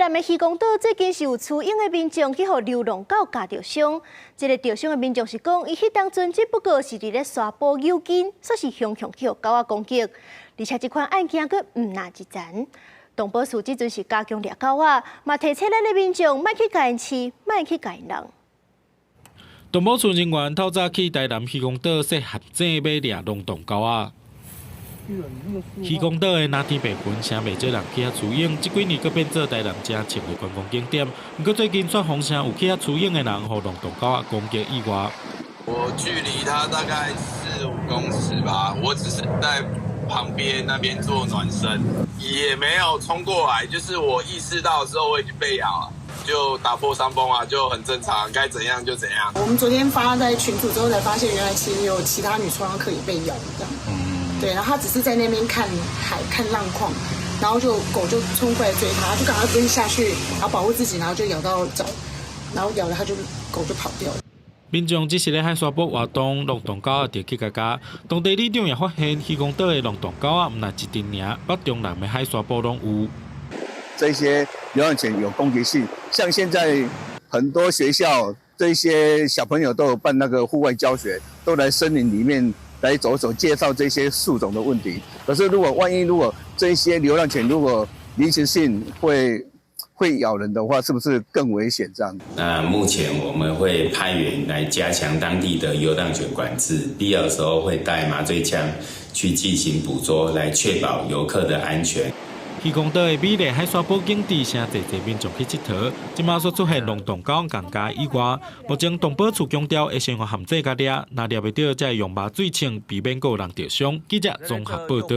南的渔光岛最近是有雌勇的民众去互流浪狗咬着伤。这个受伤的民众是讲，伊迄当阵只不过是伫咧沙坡游筋，说是雄雄去互狗仔攻击，而且这款案件佫毋纳一层。动保署即阵是加强掠狗仔，嘛提醒咱的民众莫去甲因饲，莫去甲因人。动保处人员透早去台南渔光岛设陷阱，要掠龙洞狗仔。渔光岛的那天白云，声袂少人去遐出影。这几年佫变做台南正常的观光景点。不过最近算风声有去遐出影的人，互龙洞狗仔攻击意外。我距离它大概4-5公尺吧，我只是在旁边那边做暖身，也没有冲过来。就是我意识到之后，我已经被咬了。就打破伤风啊，就很正常，该怎样就怎样。我们昨天发在群组之后，才发现原来其实有其他女冲浪客也被咬这样。对，然后他只是在那边看海、看浪况，然后狗就冲过来追他，就赶快蹲下去，然后保护自己，然后就咬到脚，然后咬了狗就跑掉了。民众只是咧海沙坡活动，龙洞狗仔就去加加。当地里长也发现，渔光岛的龙洞狗仔毋但一阵尔，北中南的海沙坡拢有。这些流浪犬有攻击性，像现在很多学校这些小朋友都有办那个户外教学，都来森林里面来走走，介绍这些树种的问题。可是如果这些流浪犬如果临时性会咬人的话，是不是更危险？这样？那目前我们会派员来加强当地的流浪犬管制，必要的时候会带麻醉枪去进行捕捉，来确保游客的安全。渔光岛的美丽海沙坡景致，声济民众去佚佗。即马所出现龙洞狗降价以外，目前动保处强调会先用陷阱甲掠，若掠袂到，才会用麻醉枪避免有人受伤。记者综合报道。